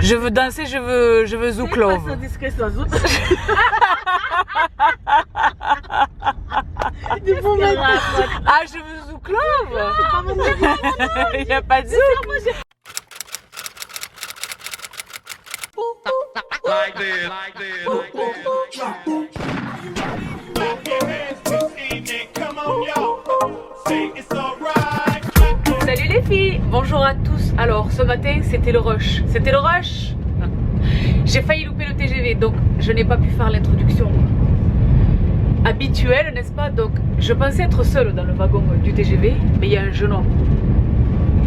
Je veux danser, je veux zouklov. Sans discrétion, zouk. Ah, je veux zouklov. Il n'y a pas de zouk. Salut les filles, bonjour à tous. Alors ce matin c'était le rush. J'ai failli louper le TGV, donc je n'ai pas pu faire l'introduction habituelle, n'est-ce pas? Donc je pensais être seule dans le wagon du TGV, mais il y a un jeune homme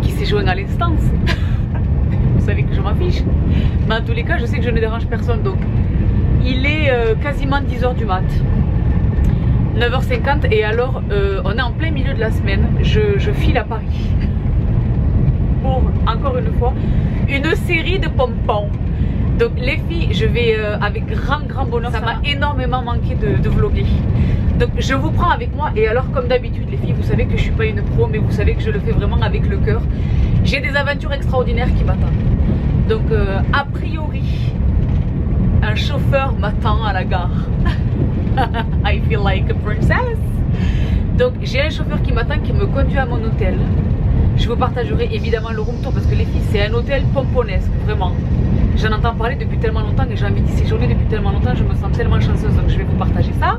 qui s'est joint à l'instance. Vous savez que je m'en fiche, mais en tous les cas je sais que je ne dérange personne. Donc il est quasiment 10h du mat, 9h50, et alors on est en plein milieu de la semaine. Je file à Paris pour, encore une fois, une série de pompons. Donc les filles, je vais avec grand bonheur, ça m'a énormément manqué de vlogger. Donc je vous prends avec moi, et alors comme d'habitude les filles, vous savez que je suis pas une pro, mais vous savez que je le fais vraiment avec le cœur. J'ai des aventures extraordinaires qui m'attendent. Donc a priori, un chauffeur m'attend à la gare. I feel like a princess. Donc j'ai un chauffeur qui m'attend, qui me conduit à mon hôtel. Je vous partagerai évidemment le room tour, parce que les filles, c'est un hôtel pomponesque, vraiment. J'en entends parler depuis tellement longtemps et j'ai envie d'y séjourner depuis tellement longtemps, je me sens tellement chanceuse, donc je vais vous partager ça.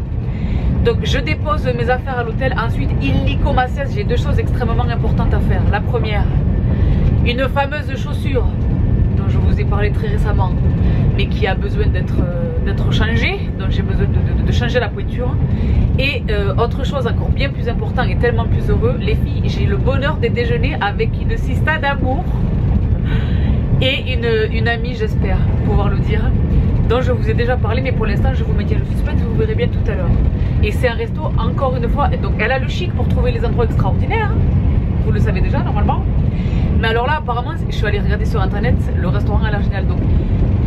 Donc je dépose mes affaires à l'hôtel. Ensuite, illico ma sieste, j'ai deux choses extrêmement importantes à faire. La première, une fameuse chaussure dont je vous ai parlé très récemment, mais qui a besoin d'être changée, donc j'ai besoin de changer la pointure. Et autre chose encore bien plus important et tellement plus heureux, les filles, j'ai le bonheur de déjeuner avec une sista d'amour et une amie, j'espère pouvoir le dire, dont je vous ai déjà parlé, mais pour l'instant je vous maintiens le suspense, vous verrez bien tout à l'heure. Et c'est un resto, encore une fois, donc elle a le chic pour trouver les endroits extraordinaires, vous le savez déjà normalement. Mais alors là, apparemment, je suis allée regarder sur internet, le restaurant a l'air génial. Donc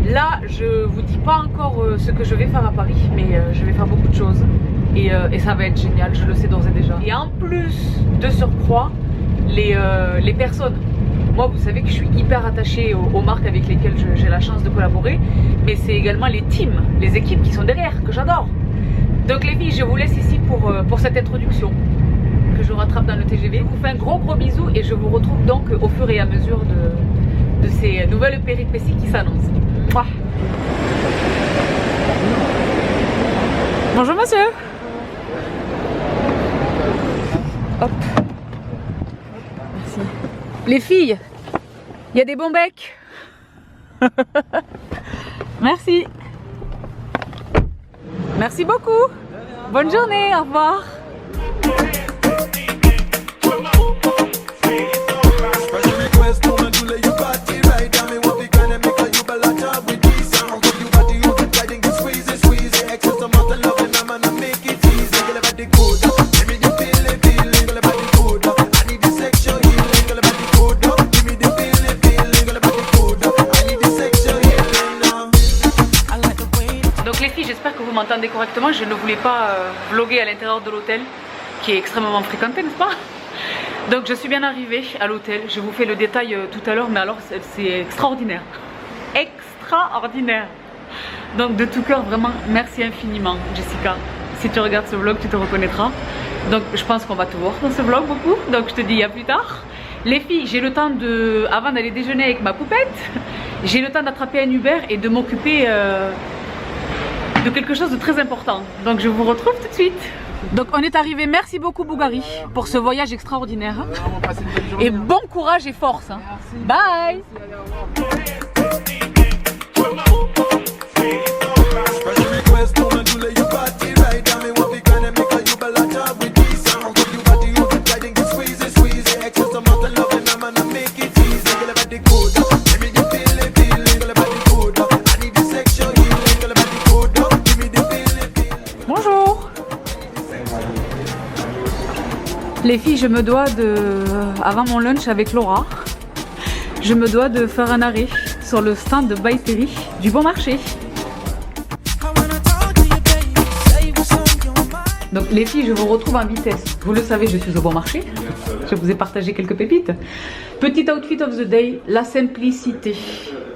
là, je vous dis pas encore ce que je vais faire à Paris, mais je vais faire beaucoup de choses. Et ça va être génial, je le sais d'ores et déjà. Et en plus de surcroît, les personnes, moi vous savez que je suis hyper attachée aux marques avec lesquelles j'ai la chance de collaborer, mais c'est également les teams, les équipes qui sont derrière, que j'adore. Donc les filles, je vous laisse ici pour cette introduction que je rattrape dans le TGV. Je vous fais un gros bisou et je vous retrouve donc au fur et à mesure de ces nouvelles péripéties qui s'annoncent. Bonjour monsieur. Hop. Merci. Les filles, il y a des bons becs. Merci. Merci beaucoup. Bonne journée, au revoir. J'espère que vous m'entendez correctement. Je ne voulais pas vlogger à l'intérieur de l'hôtel qui est extrêmement fréquenté, n'est-ce pas? Donc je suis bien arrivée à l'hôtel. Je vous fais le détail tout à l'heure, mais alors c'est extraordinaire. Extraordinaire. Donc de tout cœur, vraiment, merci infiniment Jessica. Si tu regardes ce vlog, tu te reconnaîtras. Donc je pense qu'on va te voir dans ce vlog beaucoup. Donc je te dis à plus tard. Les filles, j'ai le temps avant d'aller déjeuner avec ma poupette, j'ai le temps d'attraper un Uber et de m'occuper de quelque chose de très important. Donc je vous retrouve tout de suite. Donc on est arrivé, merci beaucoup Bougari pour ce voyage extraordinaire. Et bon courage et force. Bye. Les filles, je me dois avant mon lunch avec Laura, je me dois de faire un arrêt sur le stand de By Terry du Bon Marché. Donc les filles, je vous retrouve en vitesse. Vous le savez, je suis au Bon Marché. Je vous ai partagé quelques pépites. Petit outfit of the day, la simplicité.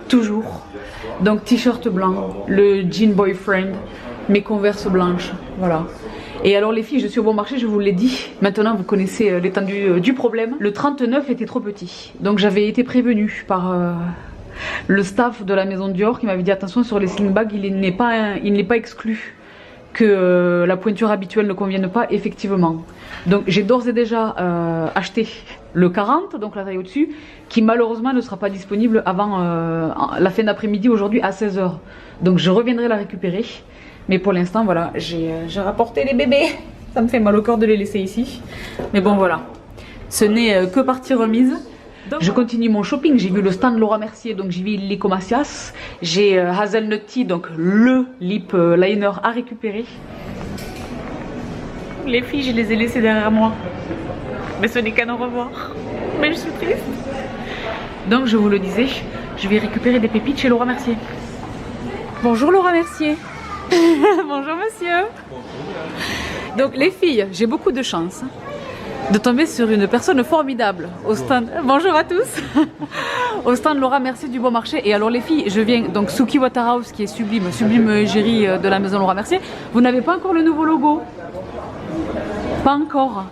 toujours. Donc t-shirt blanc, le jean boyfriend, mes converses blanches, voilà. Et alors les filles, je suis au bon marché, je vous l'ai dit. Maintenant vous connaissez l'étendue du problème. Le 39 était trop petit. Donc j'avais été prévenue par le staff de la maison Dior qui m'avait dit attention sur les sling bags, il n'est pas exclu que la pointure habituelle ne convienne pas, effectivement. Donc j'ai d'ores et déjà acheté le 40, donc la taille au-dessus, qui malheureusement ne sera pas disponible avant la fin d'après-midi aujourd'hui à 16 h. Donc je reviendrai la récupérer. Mais pour l'instant, voilà, j'ai rapporté les bébés. Ça me fait mal au cœur de les laisser ici. Mais bon, voilà. Ce n'est que partie remise. Donc, je continue mon shopping. J'ai vu le stand Laura Mercier, donc j'ai vu Lico Macias. J'ai Hazelnut Tea, donc le lip liner à récupérer. Les filles, je les ai laissées derrière moi. Mais ce n'est qu'à au revoir. Mais je suis triste. Donc, je vous le disais, je vais récupérer des pépites chez Laura Mercier. Bonjour Laura Mercier. Bonjour monsieur. Donc les filles, j'ai beaucoup de chance de tomber sur une personne formidable au stand. Bonjour à tous. Au stand Laura Mercier du Bon Marché. Et alors les filles, je viens donc Suki Waterhouse qui est sublime, sublime égérie de la maison Laura Mercier. Vous n'avez pas encore le nouveau logo? Pas encore.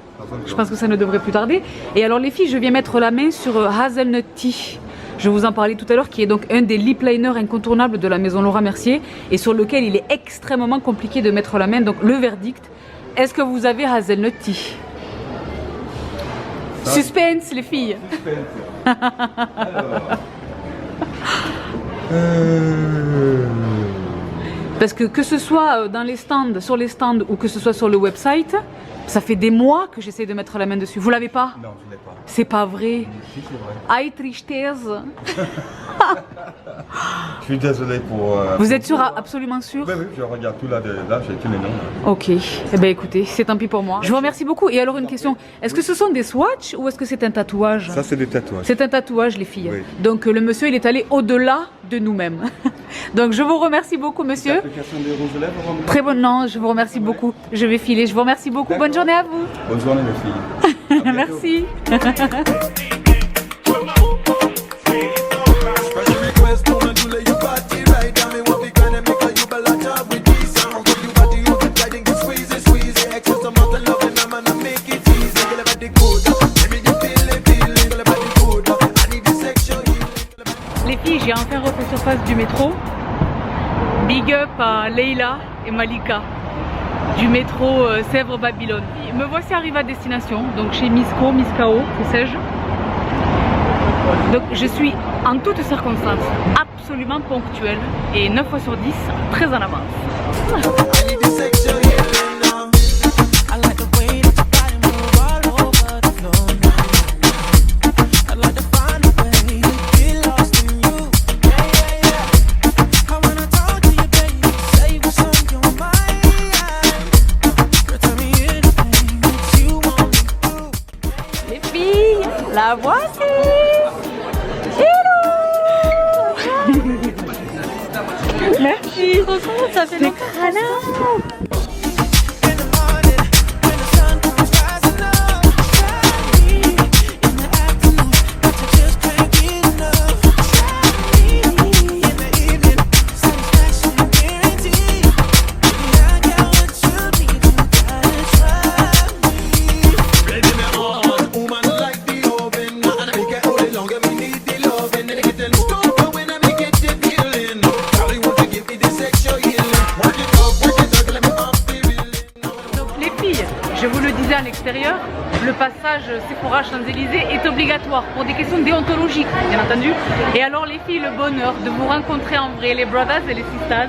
Je pense que ça ne devrait plus tarder. Et alors les filles, je viens mettre la main sur Hazelnut Tea. Je vous en parlais tout à l'heure, qui est donc un des lip liners incontournables de la maison Laura Mercier et sur lequel il est extrêmement compliqué de mettre la main. Donc le verdict, est-ce que vous avez Hazelnut Tea? Suspense les filles. Suspense. Parce que ce soit dans les stands, sur les stands ou que ce soit sur le website, ça fait des mois que j'essaie de mettre la main dessus. Vous l'avez pas? Non, je l'ai pas. C'est pas vrai. Si, c'est vrai. Aïe, tristesse. Je suis désolé pour... Vous êtes sûr, absolument sûr? Oui, oui, je regarde tout là, j'ai tous les noms. Ok, eh bien écoutez, c'est tant pis pour moi. Je vous remercie beaucoup. Et alors une question, est-ce que ce sont des swatchs ou est-ce que c'est un tatouage? Ça, c'est des tatouages. C'est un tatouage les filles. Oui. Donc le monsieur, il est allé au-delà de nous-mêmes. Donc je vous remercie beaucoup monsieur. L'application des rouges à lèvres. Très bonne, non, je vous remercie beaucoup. Je vais filer, je vous remercie beaucoup. Bonne journée à vous. Bonne journée les filles. Merci. Les filles, j'ai enfin refait surface du métro. Big up à Leila et Malika du métro Sèvres-Babylone. Me voici arrivée à destination, donc chez Misco, Miscao, que sais-je. Donc je suis en toutes circonstances absolument ponctuelle et 9 fois sur 10 très en avance. Les filles, la voici. Merci. Ça fait longtemps. À l'extérieur, le passage Sephora Champs-Élysées est obligatoire pour des questions déontologiques, bien entendu. Et alors les filles, le bonheur de vous rencontrer en vrai, les brothers et les sisters.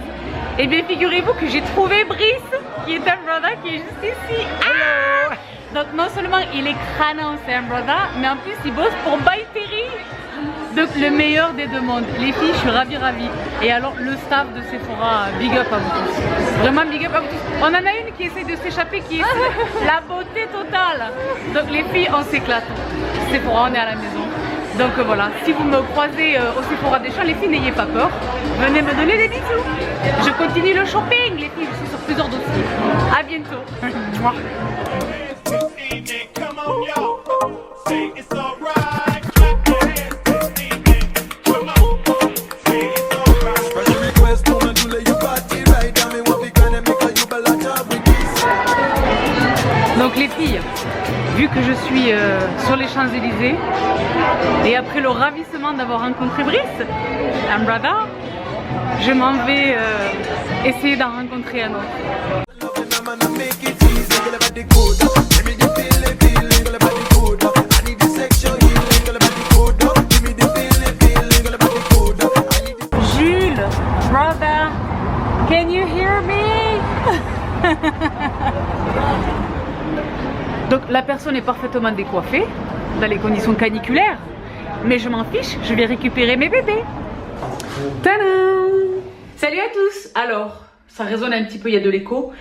Et bien figurez-vous que j'ai trouvé Brice, qui est un brother qui est juste ici. Ah, donc non seulement il est crânant, c'est un brother, mais en plus il bosse pour By Terry. Donc le meilleur des deux mondes. Les filles, je suis ravie. Et alors le staff de Sephora, big up à vous tous. Vraiment big up à vous tous. On en a une qui essaie de s'échapper, qui est la beauté totale. Donc les filles, on s'éclate. Sephora, on est à la maison. Donc voilà, si vous me croisez au Sephora des Champs, les filles, n'ayez pas peur. Venez me donner des bisous. Je continue le shopping, les filles, je suis sur plusieurs dossiers. À bientôt. les filles, vu que je suis sur les Champs-Élysées et après le ravissement d'avoir rencontré Brice, un brother, je m'en vais essayer d'en rencontrer un autre. Jules, brother, can you hear me? Donc la personne est parfaitement décoiffée dans les conditions caniculaires, mais je m'en fiche, je vais récupérer mes bébés. Tadam! Salut à tous. Alors, ça résonne un petit peu, il y a de l'écho.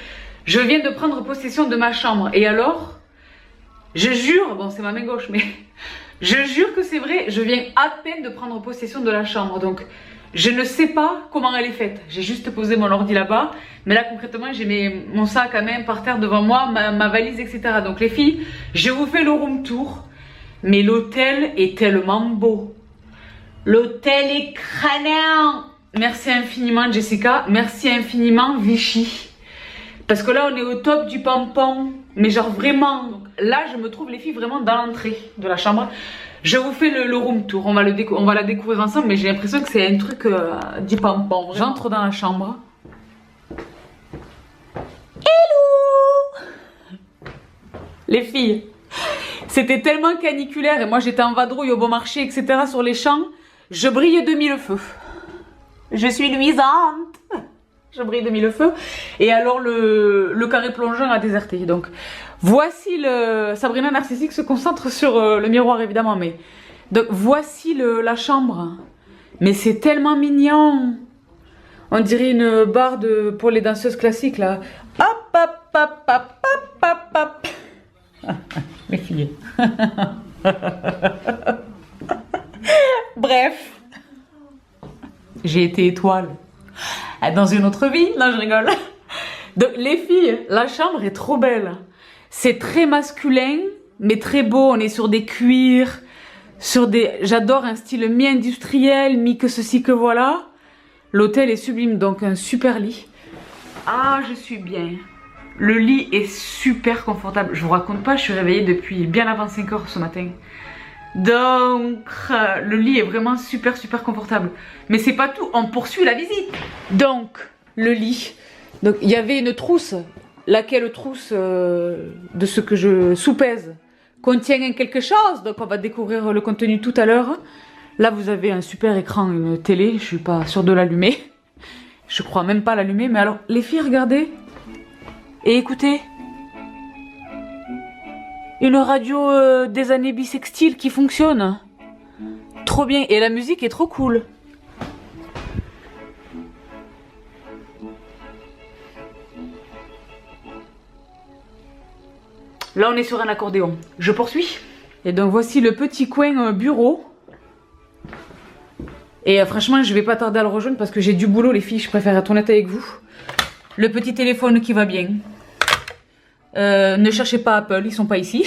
Je viens de prendre possession de ma chambre et alors, je jure, bon c'est ma main gauche, mais je jure que c'est vrai, je viens à peine de prendre possession de la chambre, donc je ne sais pas comment elle est faite. J'ai juste posé mon ordi là-bas, mais là concrètement j'ai mis mon sac à main par terre devant moi, ma valise, etc. Donc les filles, je vous fais le room tour, mais l'hôtel est tellement beau. L'hôtel est crânant. Merci infiniment Jessica, merci infiniment Vichy. Parce que là on est au top du pompon, mais genre vraiment. Donc, là je me trouve les filles vraiment dans l'entrée de la chambre. Je vous fais le room tour, on va la découvrir ensemble, mais j'ai l'impression que c'est un truc du pompon. J'entre dans la chambre. Hello! Les filles, c'était tellement caniculaire et moi j'étais en vadrouille au bon marché, etc. sur les champs. Je brille de mille feux. Je suis luisante. Je brille de mille feux. Et alors le carré plongeant a déserté. Donc voici le... Sabrina Narcissique se concentre sur le miroir évidemment. Mais donc voici la chambre. Mais c'est tellement mignon. On dirait une barre pour les danseuses classiques là. Hop hop hop hop hop hop hop. Les filles. Bref. J'ai été étoile. Dans une autre vie. Non, je rigole. Donc, les filles, la chambre est trop belle. C'est très masculin, mais très beau. On est sur des cuirs, J'adore un style mi-industriel, mi-que ceci, que voilà. L'hôtel est sublime, donc un super lit. Ah, je suis bien. Le lit est super confortable. Je vous raconte pas, je suis réveillée depuis bien avant 5 h ce matin. Donc, le lit est vraiment super confortable. Mais c'est pas tout, on poursuit la visite. Donc, le lit. Donc, il y avait une trousse. Laquelle trousse de ce que je soupèse contient quelque chose. Donc, on va découvrir le contenu tout à l'heure. Là, vous avez un super écran, une télé. Je suis pas sûre de l'allumer. Je crois même pas l'allumer. Mais alors, les filles, regardez. Et écoutez. Une radio des années bissextiles qui fonctionne. Trop bien. Et la musique est trop cool. Là, on est sur un accordéon. Je poursuis. Et donc, voici le petit coin bureau. Et franchement, je vais pas tarder à le rejoindre parce que j'ai du boulot, les filles. Je préfère être honnête avec vous. Le petit téléphone qui va bien. Ne cherchez pas Apple, ils sont pas ici.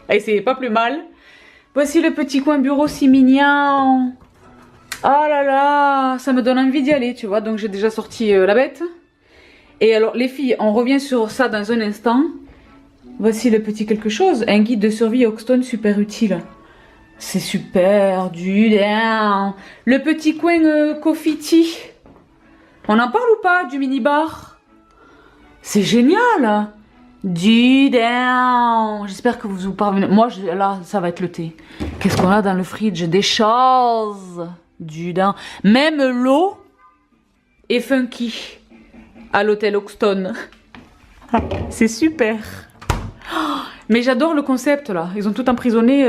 Et c'est pas plus mal. Voici le petit coin bureau si mignon. Oh là là, ça me donne envie d'y aller, tu vois. Donc j'ai déjà sorti la bête. Et alors les filles, on revient sur ça dans un instant. Voici le petit quelque chose. Un guide de survie Hoxton super utile. C'est super du down. Le petit coin coffee tea. On en parle ou pas du mini-bar? C'est génial. Du down. J'espère que vous parvenez. Moi, là, ça va être le thé. Qu'est-ce qu'on a dans le fridge? Des choses. Du down. Même l'eau est funky à l'hôtel Hoxton. C'est super. Mais j'adore le concept là. Ils ont tout emprisonné.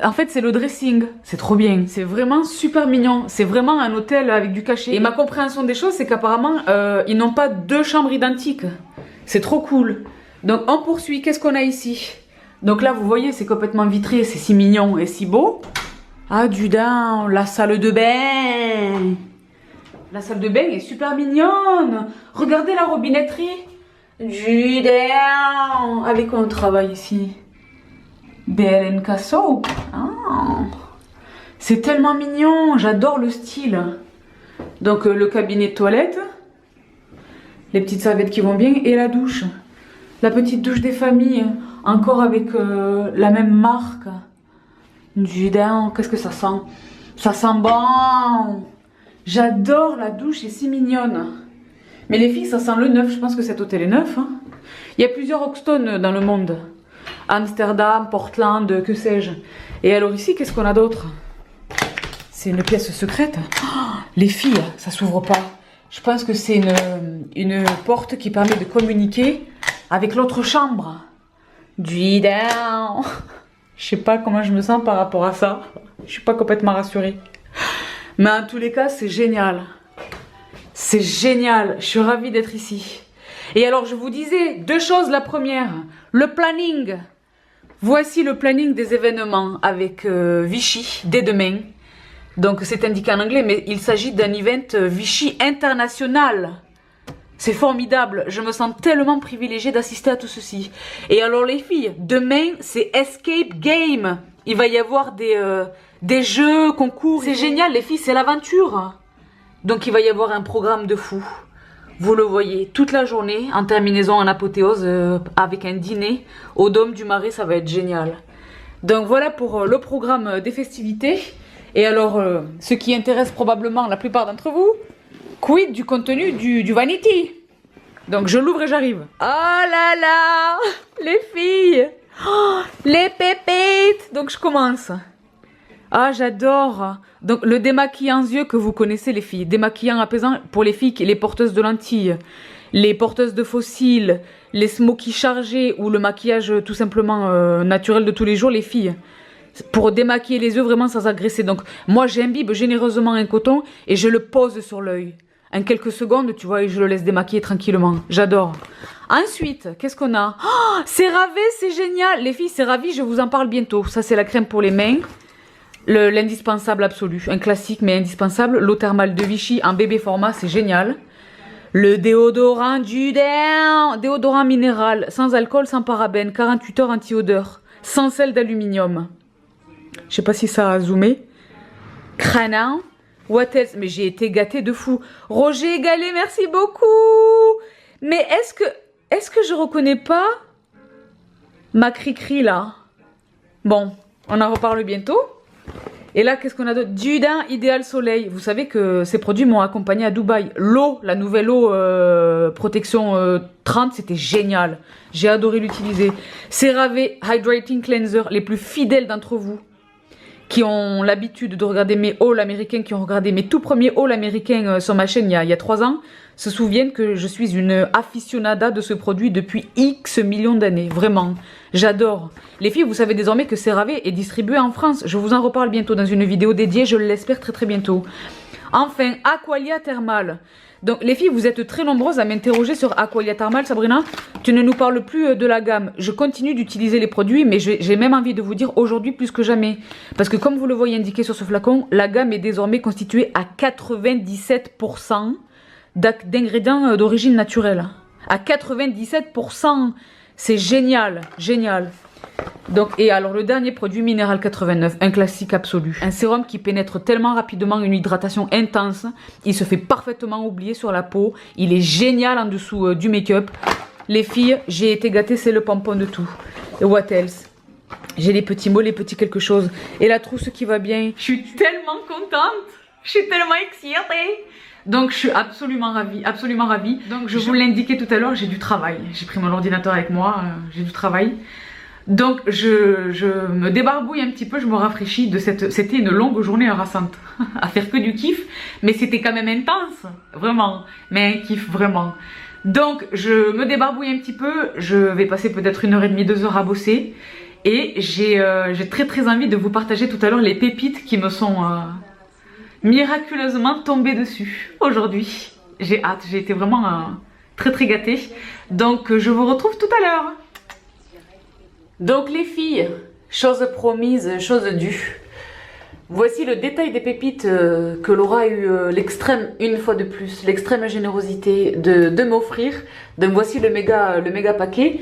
En fait, c'est le dressing. C'est trop bien. C'est vraiment super mignon. C'est vraiment un hôtel avec du cachet. Et ma compréhension des choses, c'est qu'apparemment, ils n'ont pas 2 chambres identiques. C'est trop cool. Donc, on poursuit. Qu'est-ce qu'on a ici? Donc là, vous voyez, c'est complètement vitré. C'est si mignon et si beau. Ah, du down. La salle de bain. La salle de bain est super mignonne. Regardez la robinetterie. Du down. Avec quoi on travaille ici? BLNK Soap. Ah. C'est tellement mignon. J'adore le style. Donc le cabinet de toilette. Les petites serviettes qui vont bien. Et la douche. La petite douche des familles, encore avec la même marque. Putain, qu'est-ce que ça sent? Ça sent bon. J'adore la douche, c'est si mignonne. Mais les filles, ça sent le neuf. Je pense que cet hôtel est neuf. Hein. Il y a plusieurs Hoxton dans le monde. Amsterdam, Portland, que sais-je. Et alors ici, qu'est-ce qu'on a d'autre? C'est une pièce secrète. Oh, les filles, ça s'ouvre pas. Je pense que c'est une porte qui permet de communiquer avec l'autre chambre. Down. Je sais pas comment je me sens par rapport à ça. Je suis pas complètement rassurée. Mais en tous les cas, c'est génial. C'est génial. Je suis ravie d'être ici. Et alors, je vous disais deux choses. La première, le planning. Voici le planning des événements avec Vichy dès demain. Donc, c'est indiqué en anglais, mais il s'agit d'un event Vichy international. C'est formidable. Je me sens tellement privilégiée d'assister à tout ceci. Et alors, les filles, demain, c'est Escape Game. Il va y avoir des jeux, concours. C'est génial, les filles, c'est l'aventure. Donc, il va y avoir un programme de fou. Vous le voyez, toute la journée, en terminaison, en apothéose, avec un dîner au Dôme du Marais, ça va être génial. Donc voilà pour le programme des festivités. Et alors, ce qui intéresse probablement la plupart d'entre vous, quid du contenu du Vanity? Donc je l'ouvre et j'arrive. Oh là là, les filles, oh, les pépites. Donc je commence. Ah, j'adore. Donc, le démaquillant yeux que vous connaissez, les filles. Démaquillant apaisant pour les filles, les porteuses de lentilles, les porteuses de fossiles, les smokies chargés ou le maquillage tout simplement naturel de tous les jours, les filles. Pour démaquiller les yeux vraiment sans agresser. Donc, moi, j'imbibe généreusement un coton et je le pose sur l'œil. En quelques secondes, tu vois, et je le laisse démaquiller tranquillement. J'adore. Ensuite, qu'est-ce qu'on a? Oh, CeraVe, c'est génial. Les filles, CeraVe, je vous en parle bientôt. Ça, c'est la crème pour les mains. L'indispensable absolu, un classique mais indispensable. L'eau thermale de Vichy en bébé format, c'est génial. Le déodorant déodorant minéral, sans alcool, sans parabènes, 48 heures anti-odeur, sans sel d'aluminium. Je sais pas si ça a zoomé. Crana, what else? Mais j'ai été gâtée de fou. Roger Gallet, merci beaucoup. Mais est-ce que je reconnais pas ma cri-cri là? Bon, on en reparle bientôt. Et là, qu'est-ce qu'on a d'autre? Dudin Idéal Soleil. Vous savez que ces produits m'ont accompagné à Dubaï. L'eau, la nouvelle eau protection 30, c'était génial. J'ai adoré l'utiliser. CeraVe Hydrating Cleanser. Les plus fidèles d'entre vous qui ont l'habitude de regarder mes hauls américains, qui ont regardé mes tout premiers hauls américains sur ma chaîne il y a 3 ans, se souviennent que je suis une aficionada de ce produit depuis X millions d'années. Vraiment, j'adore. Les filles, vous savez désormais que CeraVe est distribué en France. Je vous en reparle bientôt dans une vidéo dédiée, je l'espère très bientôt. Enfin, Aqualia Thermal. Donc les filles, vous êtes très nombreuses à m'interroger sur Aqualia Thermal. Sabrina, tu ne nous parles plus de la gamme. Je continue d'utiliser les produits, mais j'ai même envie de vous dire aujourd'hui plus que jamais. Parce que comme vous le voyez indiqué sur ce flacon, la gamme est désormais constituée à 97% d'ingrédients d'origine naturelle. À 97%, c'est génial, génial. Donc, et alors le dernier produit, Minéral 89, un classique absolu. Un sérum qui pénètre tellement rapidement une hydratation intense, il se fait parfaitement oublier sur la peau, il est génial en dessous du make-up. Les filles, j'ai été gâtée, c'est le pompon de tout. Et what else? J'ai les petits mots, les petits quelque chose. Et la trousse qui va bien. Je suis tellement contente, je suis tellement excitée. Donc je suis absolument ravie, absolument ravie. Donc je vous l'indiquais tout à l'heure, j'ai du travail. J'ai pris mon ordinateur avec moi, j'ai du travail. Donc je me débarbouille un petit peu, je me rafraîchis de c'était une longue journée harassante à faire que du kiff, mais c'était quand même intense, vraiment, mais un kiff vraiment. Donc je me débarbouille un petit peu, je vais passer peut-être 1h30, 2 heures à bosser et j'ai très envie de vous partager tout à l'heure les pépites qui me sont miraculeusement tombées dessus aujourd'hui. J'ai hâte, j'ai été vraiment très gâtée. Donc je vous retrouve tout à l'heure. Donc les filles, chose promise, chose due. Voici le détail des pépites que Laura a eu l'extrême, une fois de plus, l'extrême générosité de m'offrir. Donc voici le méga paquet.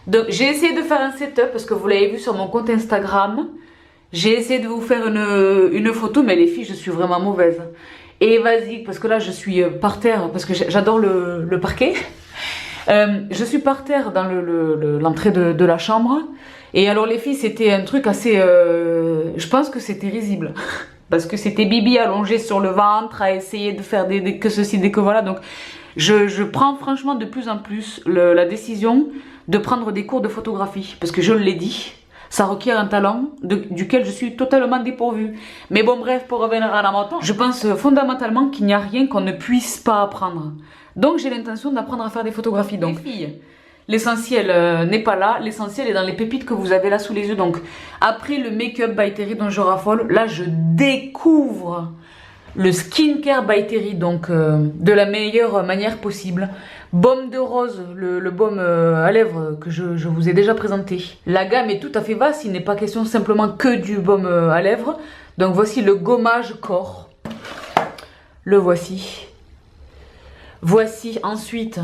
Donc j'ai essayé de faire un setup parce que vous l'avez vu sur mon compte Instagram. J'ai essayé de vous faire une photo, mais les filles, je suis vraiment mauvaise. Et vas-y, parce que là je suis par terre, parce que j'adore le parquet. Je suis par terre dans l'entrée de la chambre. Et alors les filles, c'était un truc assez... je pense que c'était risible. Parce que c'était Bibi allongée sur le ventre à essayer de faire que ceci, que voilà. Donc je prends franchement de plus en plus la décision de prendre des cours de photographie. Parce que je l'ai dit, ça requiert un talent duquel je suis totalement dépourvue. Mais bon bref, pour revenir à la moto, je pense fondamentalement qu'il n'y a rien qu'on ne puisse pas apprendre. Donc j'ai l'intention d'apprendre à faire des photographies. Donc les filles, l'essentiel n'est pas là, l'essentiel est dans les pépites que vous avez là sous les yeux. Donc après le make-up by Terry dont je raffole, là je découvre le skincare by Terry, donc de la meilleure manière possible. Baume de rose, le baume à lèvres que je vous ai déjà présenté. La gamme est tout à fait vaste, il n'est pas question simplement que du baume à lèvres. Donc voici le gommage corps. Le voici. Voici ensuite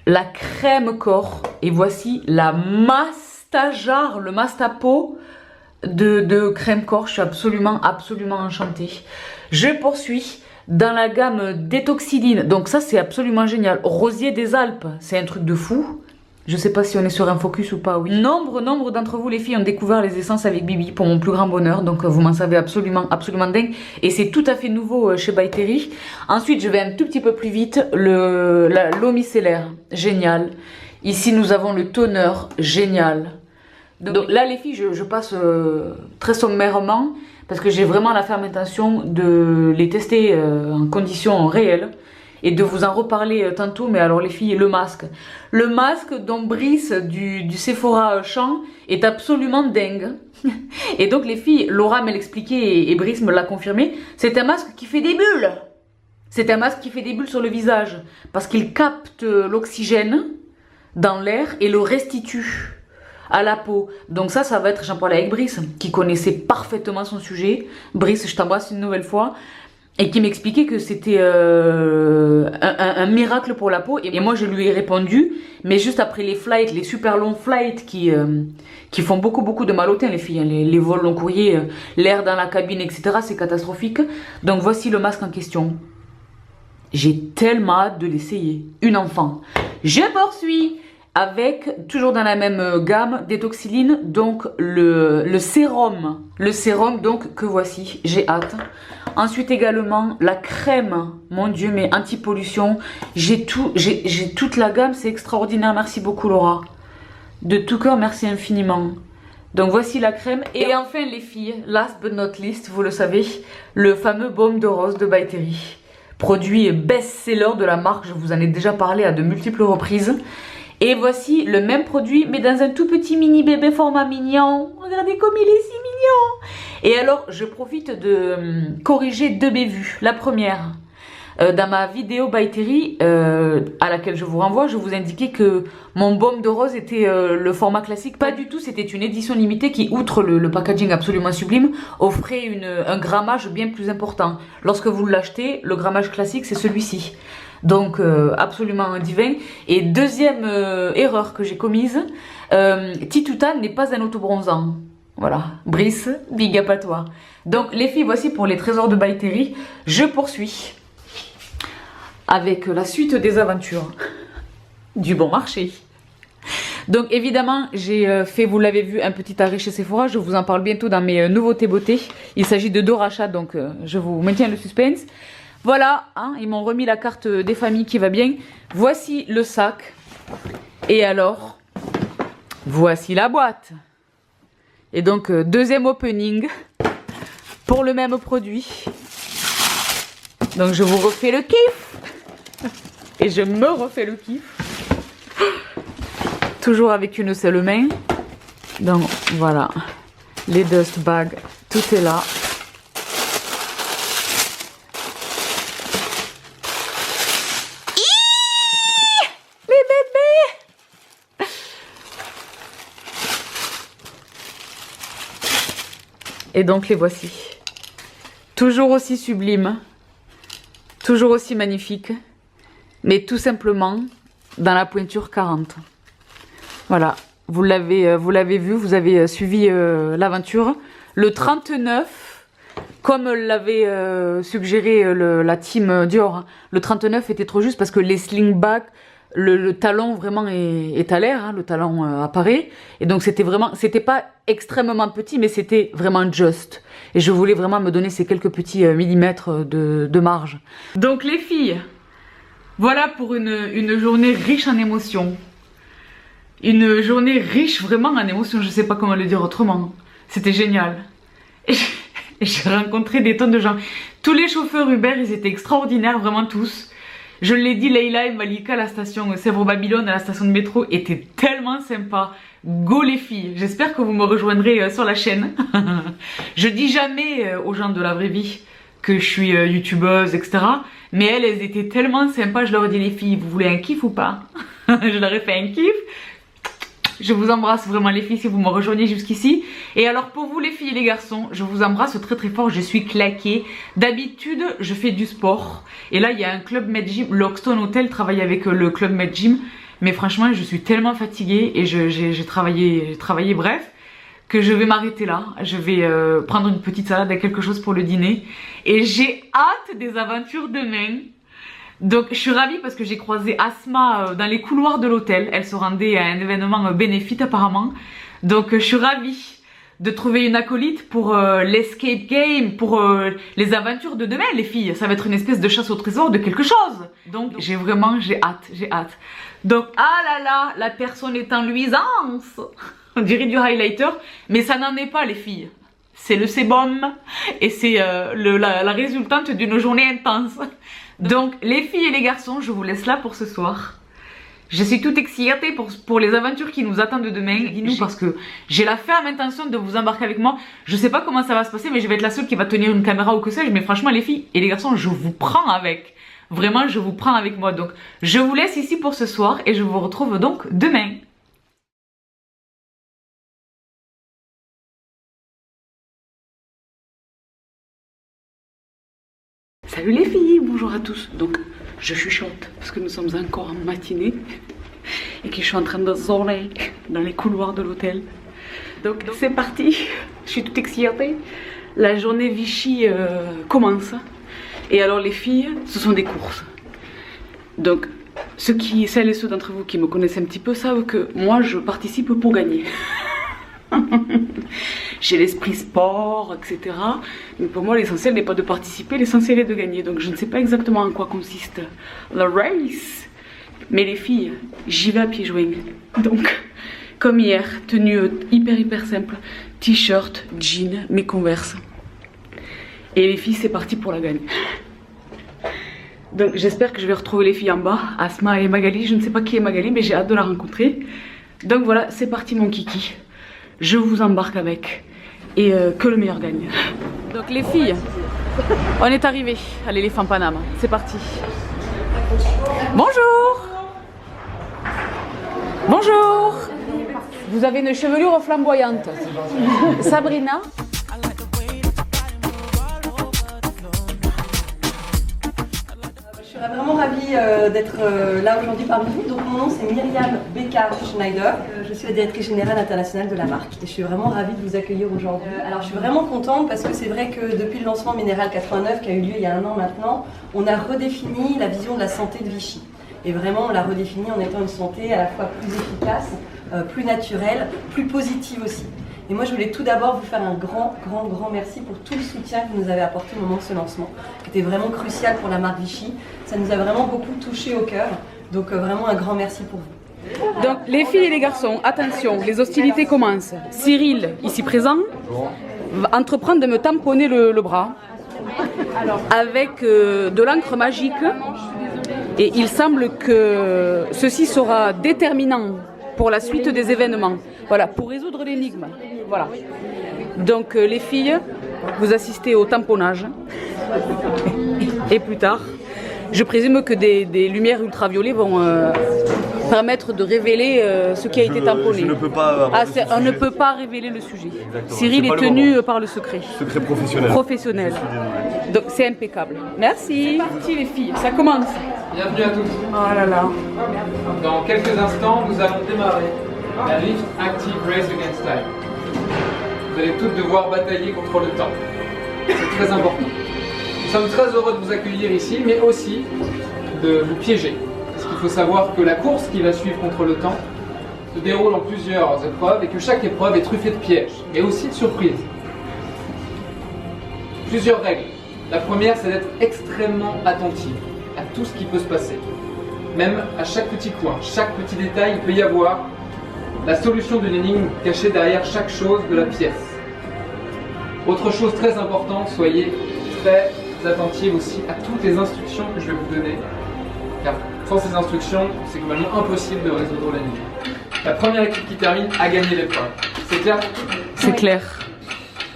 la crème corps. Et voici la Mastajar, le Mastapo de crème corps. Je suis absolument enchantée. Je poursuis dans la gamme Détoxiline. Donc ça, c'est absolument génial. Rosier des Alpes, c'est un truc de fou. Je sais pas si on est sur un focus ou pas, oui. Nombre d'entre vous, les filles, ont découvert les essences avec Bibi pour mon plus grand bonheur. Donc vous m'en savez absolument dingue. Et c'est tout à fait nouveau chez by Terry. Ensuite, je vais un tout petit peu plus vite. L'eau micellaire, génial. Ici, nous avons le toner, génial. Donc là, les filles, je passe très sommairement parce que j'ai vraiment la ferme intention de les tester en conditions réelles. Et de vous en reparler tantôt, mais alors les filles, le masque. Le masque dont Brice du Sephora Champ est absolument dingue. Et donc les filles, Laura me l'expliquait et Brice me l'a confirmé, c'est un masque qui fait des bulles. C'est un masque qui fait des bulles sur le visage. Parce qu'il capte l'oxygène dans l'air et le restitue à la peau. Donc ça va être, j'en parlais avec Brice, qui connaissait parfaitement son sujet. Brice, je t'embrasse une nouvelle fois. Et qui m'expliquait que c'était un miracle pour la peau. Et moi, je lui ai répondu, mais juste après les flights, les super longs flights qui font beaucoup de mal au teint, les filles. Hein, les vols long courrier, l'air dans la cabine, etc. C'est catastrophique. Donc voici le masque en question. J'ai tellement hâte de l'essayer. Une enfant. Je poursuis avec, toujours dans la même gamme, Détoxiline, donc le sérum. Le sérum, donc, que voici. J'ai hâte. Ensuite également la crème, mon Dieu, mais anti-pollution. J'ai toute la gamme, c'est extraordinaire. Merci beaucoup Laura. De tout cœur, merci infiniment. Donc voici la crème. Et enfin les filles, last but not least, vous le savez, le fameux baume de rose de by Terry. Produit best-seller de la marque, je vous en ai déjà parlé à de multiples reprises. Et voici le même produit, mais dans un tout petit mini bébé format mignon. Regardez comme il est si mignon. Et alors, je profite de corriger deux bévues. La première, dans ma vidéo by Terry, à laquelle je vous renvoie, je vous indiquais que mon baume de rose était le format classique. Pas du tout, c'était une édition limitée qui, outre le packaging absolument sublime, offrait un grammage bien plus important. Lorsque vous l'achetez, le grammage classique, c'est celui-ci. Donc absolument divin. Et deuxième erreur que j'ai commise, Titoutan n'est pas un autobronzant. Voilà, Brice, big up à toi. Donc les filles, voici pour les trésors de by Terry. Je poursuis avec la suite des aventures du bon marché. Donc évidemment, j'ai fait, vous l'avez vu, un petit arrêt chez Sephora. Je vous en parle bientôt dans mes nouveautés beauté. Il s'agit de 2 rachats, donc je vous maintiens le suspense. Voilà, hein, ils m'ont remis la carte des familles qui va bien. Voici le sac. Et alors, voici la boîte. Et donc, deuxième opening pour le même produit. Donc, je vous refais le kiff. Et je me refais le kiff. Toujours avec une seule main. Donc, voilà. Les dust bags, tout est là. Et donc les voici. Toujours aussi sublimes, toujours aussi magnifiques, mais tout simplement dans la pointure 40. Voilà, vous l'avez vu, vous avez suivi l'aventure. Le 39, comme l'avait suggéré la team Dior, le 39 était trop juste parce que les sling bags le talon vraiment est à l'air, hein, le talon apparaît. Et donc c'était pas extrêmement petit, mais c'était vraiment juste. Et je voulais vraiment me donner ces quelques petits millimètres de marge. Donc les filles, voilà pour une journée riche en émotions. Une journée riche vraiment en émotions, je sais pas comment le dire autrement. C'était génial. Et j'ai rencontré des tonnes de gens. Tous les chauffeurs Uber, ils étaient extraordinaires, vraiment tous. Je l'ai dit, Leïla et Malika à la station Sèvres-Babylone, à la station de métro, étaient tellement sympas. Go les filles, j'espère que vous me rejoindrez sur la chaîne. Je dis jamais aux gens de la vraie vie que je suis youtubeuse, etc. Mais elles étaient tellement sympas, je leur ai dit les filles, vous voulez un kiff ou pas? Je leur ai fait un kiff. Je vous embrasse vraiment les filles si vous me rejoignez jusqu'ici. Et alors pour vous les filles et les garçons, je vous embrasse très très fort, je suis claquée. D'habitude je fais du sport. Et là il y a un club Med Gym, l'Oxton Hotel travaille avec le club Med Gym. Mais franchement je suis tellement fatiguée et j'ai travaillé bref, que je vais m'arrêter là. Je vais prendre une petite salade et quelque chose pour le dîner. Et j'ai hâte des aventures demain. Donc je suis ravie parce que j'ai croisé Asma dans les couloirs de l'hôtel. Elle se rendait à un événement bénéfice apparemment. Donc je suis ravie de trouver une acolyte pour l'escape game, pour les aventures de demain les filles. Ça va être une espèce de chasse au trésor de quelque chose. Donc j'ai hâte. Donc ah là là, la personne est en luisance. On dirait du highlighter, mais ça n'en est pas les filles. C'est le sébum et c'est la résultante d'une journée intense. Donc les filles et les garçons, je vous laisse là pour ce soir. Je suis toute excitée pour les aventures qui nous attendent demain. Dis-nous parce que j'ai la ferme intention de vous embarquer avec moi. Je sais pas comment ça va se passer, mais je vais être la seule qui va tenir une caméra ou que sais-je. Mais franchement les filles et les garçons, je vous prends avec. Vraiment, je vous prends avec moi. Donc je vous laisse ici pour ce soir et je vous retrouve donc demain. Salut les filles, bonjour à tous. Donc je chuchote parce que nous sommes encore en matinée et que je suis en train de zoner dans les couloirs de l'hôtel. Donc c'est parti, je suis toute excitée. La journée Vichy commence. Et alors les filles, ce sont des courses. Donc celles et ceux d'entre vous qui me connaissent un petit peu savent que moi je participe pour gagner. J'ai l'esprit sport, etc. Mais pour moi, l'essentiel n'est pas de participer, l'essentiel est de gagner. Donc je ne sais pas exactement en quoi consiste la race. Mais les filles, j'y vais à pieds joints. Donc, comme hier, tenue hyper simple. T-shirt, jean, mes Converse. Et les filles, c'est parti pour la gagne. Donc j'espère que je vais retrouver les filles en bas, Asma et Magali. Je ne sais pas qui est Magali, mais j'ai hâte de la rencontrer. Donc voilà, c'est parti mon kiki. Je vous embarque avec et que le meilleur gagne. Donc les filles, on est arrivé à l'éléphant Paname. C'est parti. Bonjour. Bonjour. Vous avez une chevelure flamboyante. Sabrina. Je suis vraiment ravie d'être là aujourd'hui parmi vous. Donc mon nom c'est Myriam Becker-Schneider. Je suis la directrice générale internationale de la marque et je suis vraiment ravie de vous accueillir aujourd'hui. Alors je suis vraiment contente parce que c'est vrai que depuis le lancement Minéral 89 qui a eu lieu il y a un an maintenant, on a redéfini la vision de la santé de Vichy. Et vraiment on l'a redéfinie en étant une santé à la fois plus efficace, plus naturelle, plus positive aussi. Et moi je voulais tout d'abord vous faire un grand merci pour tout le soutien que vous nous avez apporté au moment de ce lancement, qui était vraiment crucial pour la marque Vichy. Ça nous a vraiment beaucoup touché au cœur, donc vraiment un grand merci pour vous. Donc les filles et les garçons, attention, les hostilités commencent. Cyril, ici présent, va entreprendre de me tamponner le bras avec de l'encre magique et il semble que ceci sera déterminant pour la suite des événements. Voilà, pour résoudre l'énigme. Voilà. Donc les filles, vous assistez au tamponnage. Et plus tard, je présume que des lumières ultraviolets vont permettre de révéler ce qui a été tamponné. Je ne peux pas on ne peut pas révéler le sujet. Exactement. Cyril est tenu par le secret. Secret professionnel. Professionnel. Donc c'est impeccable. Merci. C'est parti les filles, ça commence. Bienvenue à tous. Oh là là. Dans quelques instants, nous allons démarrer la Lift Active Race Against Time. Vous allez toutes devoir batailler contre le temps. C'est très important. Nous sommes très heureux de vous accueillir ici, mais aussi de vous piéger. Parce qu'il faut savoir que la course qui va suivre contre le temps se déroule en plusieurs épreuves et que chaque épreuve est truffée de pièges, mais aussi de surprises. Plusieurs règles. La première, c'est d'être extrêmement attentif à tout ce qui peut se passer. Même à chaque petit coin, chaque petit détail, il peut y avoir la solution d'une énigme cachée derrière chaque chose de la pièce. Autre chose très importante, soyez très attentifs aussi à toutes les instructions que je vais vous donner, car sans ces instructions, c'est globalement impossible de résoudre l'énigme. La première équipe qui termine a gagné l'épreuve. C'est clair? C'est clair.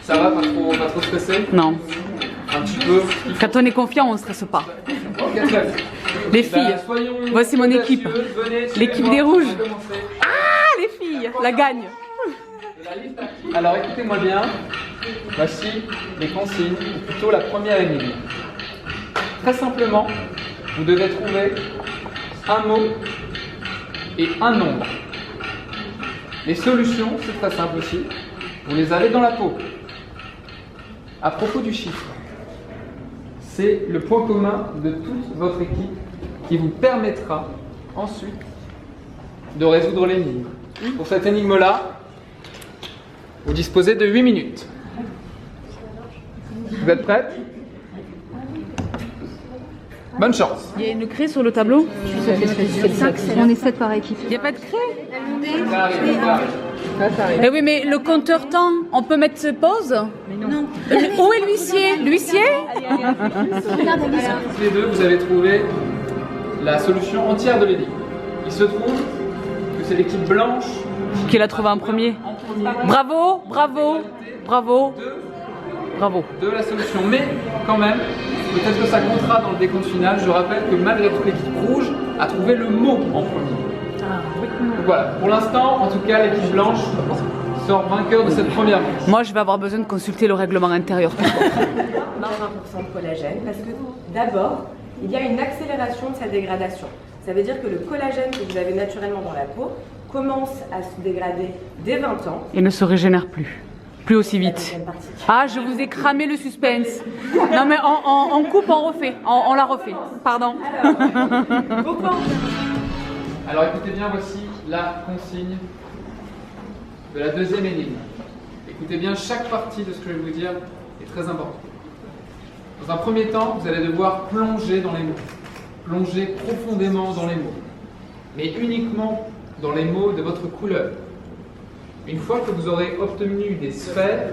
Ça va, pas trop stressé? Non. Un petit peu. Quand on est confiant, on ne stresse pas. Ok, très bien. Les filles, Soyons voici mon équipe. venez, L'équipe suivez-moi, des rouges. on va commencer. Ah, les filles, la gagne. Alors écoutez-moi bien, voici les consignes, ou plutôt la première énigme. Très simplement, vous devez trouver un mot et un nombre. Les solutions, c'est très simple aussi, vous les avez dans la peau. À propos du chiffre, c'est le point commun de toute votre équipe qui vous permettra ensuite de résoudre l'énigme. Pour cette énigme-là, vous disposez de 8 minutes. Vous êtes prêtes? Bonne chance. Il y a une craie sur le tableau? On est 7 par équipe. Il n'y a pas de craie? Ça arrive, ça arrive. Eh oui, mais le compteur temps, on peut mettre pause? Non. Où est l'huissier? L'huissier? Tous les deux, vous avez trouvé la solution entière de l'énigme. Il se trouve que c'est l'équipe blanche Qui l'a trouvé en premier? Bravo, bravo, bravo, bravo. de la solution. Mais quand même, peut-être que ça comptera dans le décompte final. Je rappelle que malgré tout, l'équipe rouge a trouvé le mot en premier. Donc voilà, pour l'instant, en tout cas, l'équipe blanche sort vainqueur de cette première manche. Moi, je vais avoir besoin de consulter le règlement intérieur. 20% de collagène parce que d'abord, il y a une accélération de sa dégradation. Ça veut dire que le collagène que vous avez naturellement dans la peau commence à se dégrader dès 20 ans. Et ne se régénère plus. Plus aussi La vite. deuxième partie. Ah, je vous ai cramé le suspense. Non mais on coupe, on refait. On la refait. Pardon. Alors écoutez bien, voici la consigne de la deuxième énigme. Écoutez bien, chaque partie de ce que je vais vous dire est très importante. Dans un premier temps, vous allez devoir plonger dans les mots. Plonger profondément dans les mots. Mais uniquement dans les mots de votre couleur. Une fois que vous aurez obtenu des sphères,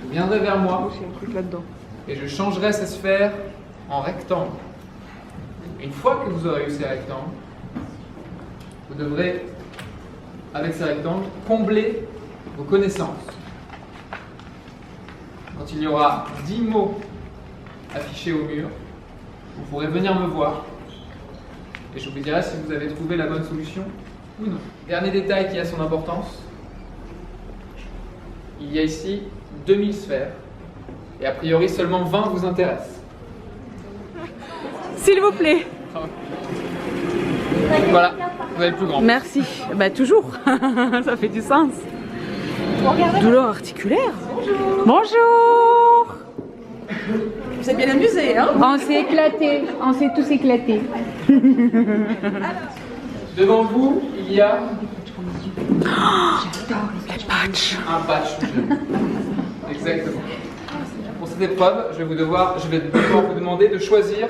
vous viendrez vers moi et je changerai ces sphères en rectangles. Une fois que vous aurez eu ces rectangles, vous devrez, avec ces rectangles, combler vos connaissances. Quand il y aura 10 mots affichés au mur, vous pourrez venir me voir et je vous dirai si vous avez trouvé la bonne solution ou non. Dernier détail qui a son importance, il y a ici 2000 sphères et a priori seulement 20 vous intéressent. S'il vous plaît. Voilà, vous avez le plus grand. Merci. Bah toujours. Ça fait du sens. Douleur articulaire. Bonjour. Vous êtes bien amusés, hein? On s'est éclatés, on s'est tous éclatés. Devant vous, il y a Les patchs. un patch jaune. Exactement. Pour cette épreuve, je vais devoir vous demander de choisir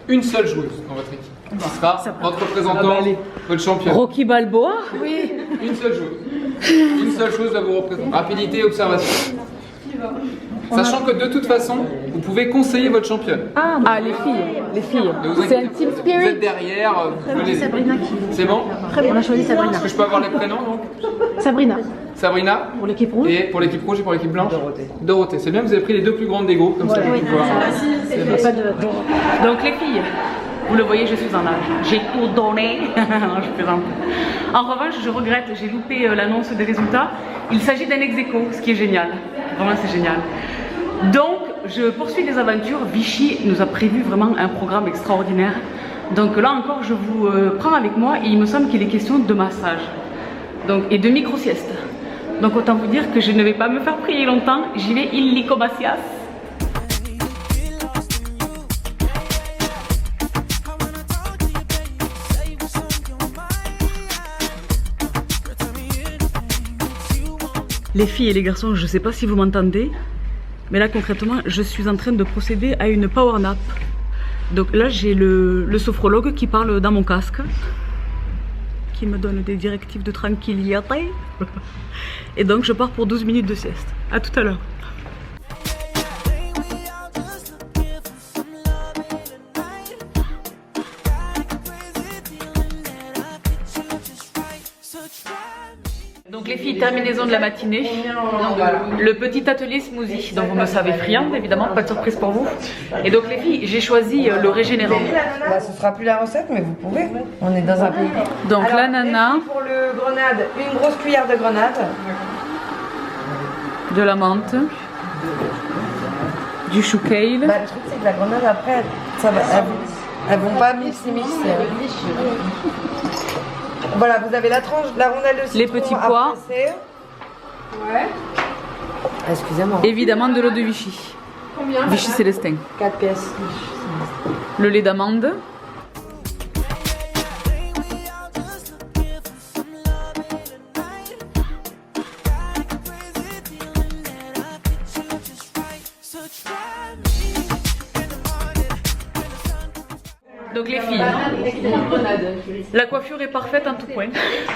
une seule joueuse dans votre équipe. Qui sera votre représentante, votre championne. Rocky Balboa. Une seule joueuse. Une seule chose va vous représenter. Rapidité et observation. Sachant que de toute façon, vous pouvez conseiller votre championne. Ah, les filles. Les filles. Ne vous C'est inquiétez un team pas. Vous spirit. êtes derrière, vous pouvez les... Sabrina qui. C'est bon? Très bien, on a choisi Sabrina. Est-ce que je peux avoir les prénoms donc? Sabrina, Sabrina. pour l'équipe rouge. Et pour l'équipe rouge et pour l'équipe blanche? Dorothée. C'est bien, vous avez pris les deux plus grandes des groupes, comme ça vous Oui, pouvez voir. il n'y a pas de. Donc les filles, vous le voyez, je suis en âge. J'ai tout donné. Non, je plaisante. En revanche, je regrette, j'ai loupé l'annonce des résultats. Il s'agit d'un ex-aequo, ce qui est génial. Vraiment, c'est génial. Donc, je poursuis les aventures. Vichy nous a prévu vraiment un programme extraordinaire. Donc là encore, je vous prends avec moi et il me semble qu'il est question de massage. Donc, et de micro-sieste. Donc autant vous dire que je ne vais pas me faire prier longtemps. J'y vais illico macias. Les filles et les garçons, je sais pas si vous m'entendez, mais là concrètement, je suis en train de procéder à une power nap. Donc là, j'ai le sophrologue qui parle dans mon casque, qui me donne des directives de tranquillité. Et donc je pars pour 12 minutes de sieste. À tout à l'heure. Donc les filles, terminaison de la matinée, le petit atelier smoothie dont vous me savez friande, évidemment, pas de surprise pour vous. Et donc les filles, j'ai choisi le régénérant. Bah, ce sera plus la recette, mais vous pouvez. On est dans un pays. Donc Alors, l'ananas, les filles, pour le grenade, une grosse cuillère de grenade. de la menthe, du chou kale, Bah, le truc, c'est que la grenade, après, ça va, elles vont pas mixer. Voilà, vous avez la tranche, la rondelle de citron. Les petits à pois. presser. Ouais. Excusez-moi. évidemment de l'eau de Vichy. Vichy Célestin. 4 pièces. Le lait d'amande, donc les filles, la coiffure est parfaite en tout point.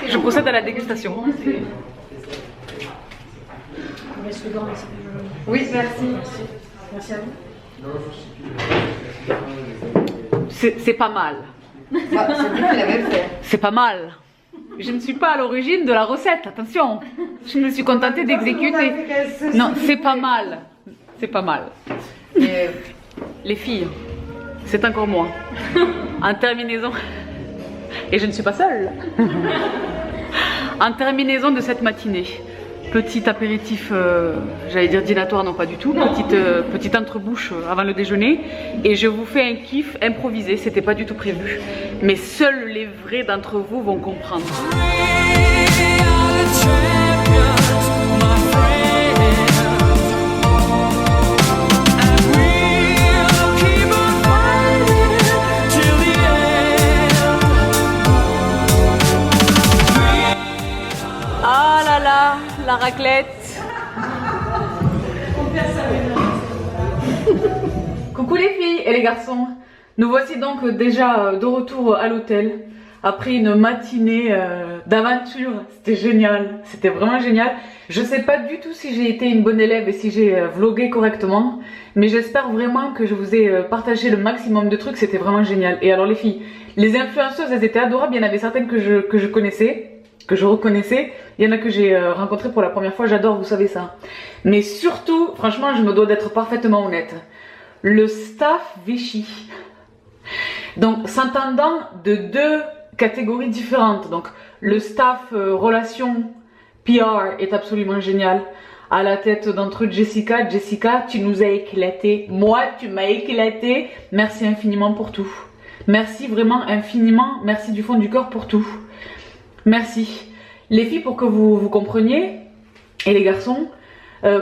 Je procède à la dégustation. Oui, merci. C'est pas mal. Bah, c'est lui qui l'avait fait. C'est pas mal. Je ne suis pas à l'origine de la recette, attention. Je me suis contentée d'exécuter. Non, c'est pas mal. C'est pas mal. Et Les filles, c'est encore moi. En terminaison. Et je ne suis pas seule. En terminaison de cette matinée. Petit apéritif, j'allais dire dînatoire, non pas du tout. Petite entrebouche avant le déjeuner. Et je vous fais un kiff improvisé, c'était pas du tout prévu. Mais seuls les vrais d'entre vous vont comprendre. Ah là là, la raclette. Coucou les filles et les garçons. Nous voici donc déjà de retour à l'hôtel après une matinée d'aventure. C'était génial, c'était vraiment génial. Je sais pas du tout si j'ai été une bonne élève et si j'ai vlogué correctement, mais j'espère vraiment que je vous ai partagé le maximum de trucs. C'était vraiment génial. Et alors les filles, les influenceuses, elles étaient adorables. Il y en avait certaines que je connaissais, que je reconnaissais. Il y en a que j'ai rencontré pour la première fois. J'adore, vous savez ça. Mais surtout, franchement, je me dois d'être parfaitement honnête. Le staff Vichy. Donc, s'entendant de deux catégories différentes. Donc, le staff relations PR est absolument génial. À la tête d'entre eux, Jessica. Jessica, tu nous as éclaté. Moi, tu m'as éclaté. Merci infiniment pour tout. Merci vraiment infiniment. Merci du fond du cœur pour tout. Merci. Les filles, pour que vous compreniez, et les garçons,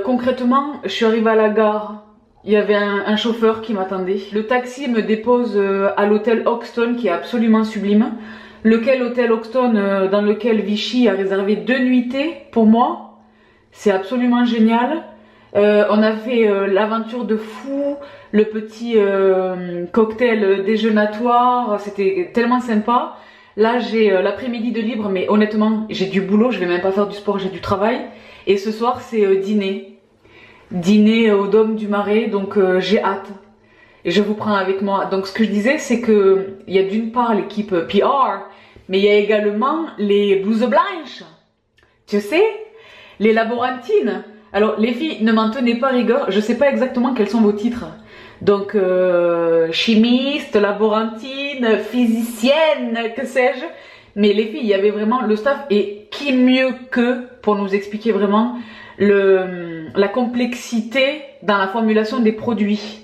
concrètement, je suis arrivée à la gare. Il y avait un chauffeur qui m'attendait. Le taxi me dépose à l'hôtel Hoxton, qui est absolument sublime. Lequel hôtel Hoxton, dans lequel Vichy a réservé 2 nuitées pour moi. C'est absolument génial. On a fait l'aventure de fou, le petit cocktail déjeunatoire. C'était tellement sympa. Là, j'ai l'après-midi de libre, mais honnêtement, j'ai du boulot. Je vais même pas faire du sport, j'ai du travail. Et ce soir, c'est dîner. Dîner au Dôme du Marais, donc j'ai hâte. Et je vous prends avec moi. Donc ce que je disais, c'est que il y a d'une part l'équipe PR, mais il y a également les blouses blanches. Tu sais, les laborantines. Alors les filles, ne m'en tenez pas rigueur, je sais pas exactement quels sont vos titres. Donc chimiste, laborantine, physicienne, que sais-je. Mais les filles, il y avait vraiment le staff, et qui mieux qu'eux pour nous expliquer vraiment la complexité dans la formulation des produits.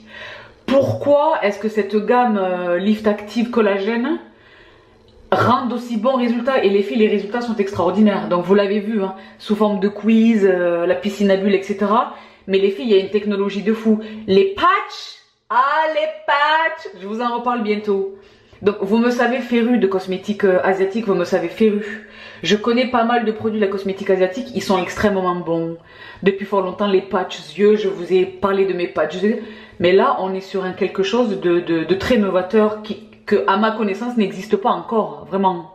Pourquoi est-ce que cette gamme Lift Active Collagène rend d'aussi bons résultats? Et les filles, les résultats sont extraordinaires. Donc vous l'avez vu, hein, sous forme de quiz, la piscine à bulles, etc. Mais les filles, il y a une technologie de fou. Les patchs, les patchs, je vous en reparle bientôt. Donc vous me savez féru de cosmétiques asiatiques, vous me savez féru. Je connais pas mal de produits de la cosmétique asiatique, ils sont extrêmement bons. Depuis fort longtemps, les patchs yeux, je vous ai parlé de mes patchs yeux. Mais là, on est sur quelque chose de très novateur que, à ma connaissance, n'existe pas encore, vraiment.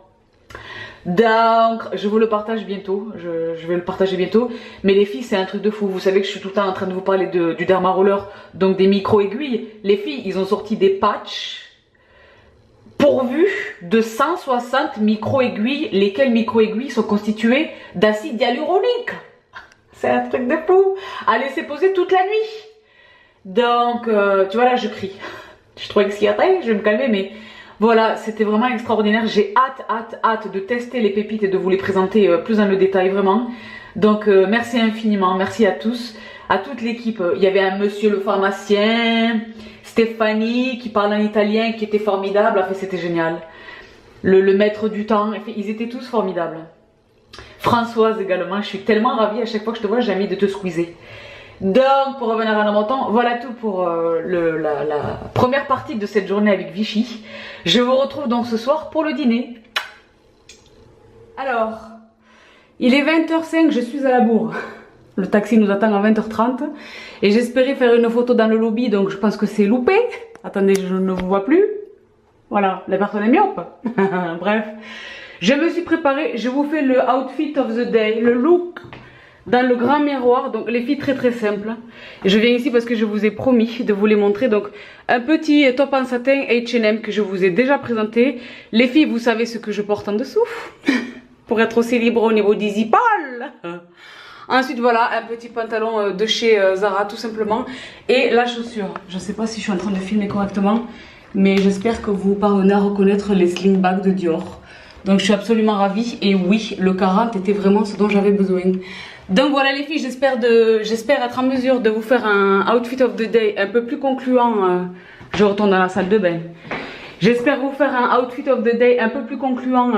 Donc, je vous le partage bientôt, je vais le partager bientôt. Mais les filles, c'est un truc de fou. Vous savez que je suis tout le temps en train de vous parler du Derma Roller, donc des micro-aiguilles. Les filles, ils ont sorti des patchs pourvus de 160 micro-aiguilles, lesquelles micro-aiguilles sont constituées d'acide hyaluronique. C'est un truc de fou. À laisser poser toute la nuit. Donc, tu vois là, je crie. Je suis trop excitée, je vais me calmer, mais voilà, c'était vraiment extraordinaire. J'ai hâte de tester les pépites et de vous les présenter plus dans le détail, vraiment. Donc, merci infiniment, merci à tous, à toute l'équipe. Il y avait un monsieur le pharmacien, Stéphanie qui parle en italien, qui était formidable, enfin c'était génial. Le maître du temps, ils étaient tous formidables. Françoise également, je suis tellement ravie, à chaque fois que je te vois, j'ai envie de te squeezer. Donc, pour revenir à mon temps, voilà tout pour la première partie de cette journée avec Vichy. Je vous retrouve donc ce soir pour le dîner. Alors, il est 20h05, je suis à la bourre. Le taxi nous attend à 20h30 et j'espérais faire une photo dans le lobby, donc je pense que c'est loupé. Attendez, je ne vous vois plus. Voilà, la personne est myope. Bref, je me suis préparée, je vous fais le outfit of the day, le look dans le grand miroir. Donc les filles, très simple. Je viens ici parce que je vous ai promis de vous les montrer. Donc un petit top en satin H&M que je vous ai déjà présenté. Les filles, vous savez ce que je porte en dessous pour être aussi libre au niveau des épaules. Ensuite voilà, un petit pantalon de chez Zara tout simplement. Et la chaussure, je sais pas si je suis en train de filmer correctement, mais j'espère que vous parvenez à reconnaître les slingbags de Dior. Donc je suis absolument ravie. Et oui, le 40 était vraiment ce dont j'avais besoin. Donc voilà les filles, j'espère être en mesure de vous faire un outfit of the day un peu plus concluant. Je retourne dans la salle de bain. J'espère vous faire un outfit of the day un peu plus concluant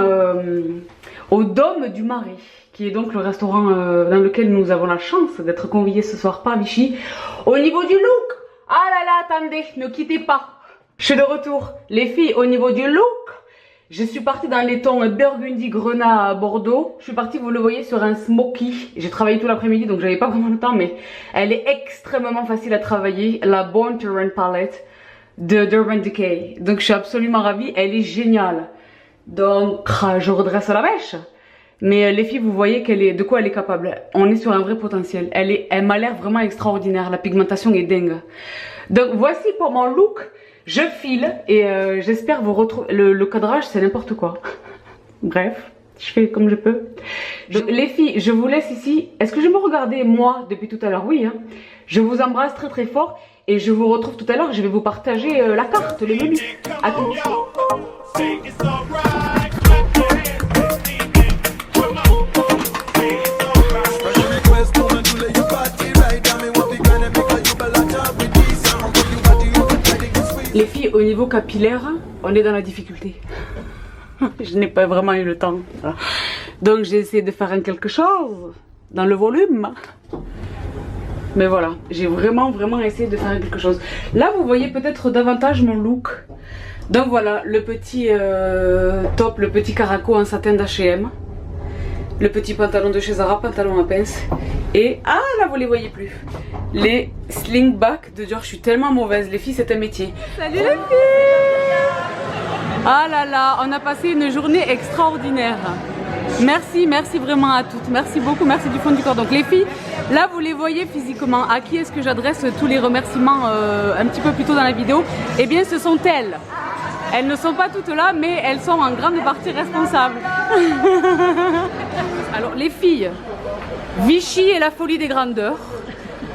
au Dôme du Marais, qui est donc le restaurant dans lequel nous avons la chance d'être conviés ce soir par Vichy. Au niveau du look, ah là là, attendez, ne quittez pas. Je suis de retour. Les filles, au niveau du look, je suis partie dans les tons burgundy grenat Bordeaux. Je suis partie, vous le voyez, sur un smoky. J'ai travaillé tout l'après-midi, donc j'avais pas vraiment le temps, mais elle est extrêmement facile à travailler. La Born to Run palette de Urban Decay. Donc je suis absolument ravie, elle est géniale. Donc je redresse la mèche. Mais les filles, vous voyez de quoi elle est capable. On est sur un vrai potentiel. Elle m'a l'air vraiment extraordinaire. La pigmentation est dingue. Donc voici pour mon look. Je file et j'espère vous retrouver. Le cadrage, c'est n'importe quoi. Bref, je fais comme je peux. Les filles, je vous laisse ici. Est-ce que je me regardais moi depuis tout à l'heure? Oui. Hein. Je vous embrasse très fort et je vous retrouve tout à l'heure. Je vais vous partager la carte, le menu. À tout de suite. Les filles, au niveau capillaire, on est dans la difficulté. Je n'ai pas vraiment eu le temps. Donc j'ai essayé de faire quelque chose dans le volume. Mais voilà, j'ai vraiment essayé de faire quelque chose. Là, vous voyez peut-être davantage mon look. Donc voilà, le petit top, le petit caraco en satin d'H&M. Le petit pantalon de chez Zara, pantalon à pince. Et, ah là vous les voyez plus. Les slingbacks de Dior, je suis tellement mauvaise. Les filles, c'est un métier. Salut les filles! Ah là là, on a passé une journée extraordinaire. Merci vraiment à toutes. Merci beaucoup, merci du fond du corps. Donc les filles, là vous les voyez physiquement. À qui est-ce que j'adresse tous les remerciements un petit peu plus tôt dans la vidéo? Eh bien ce sont elles. Elles ne sont pas toutes là, mais elles sont en grande partie responsables. Alors les filles, Vichy et la folie des grandeurs.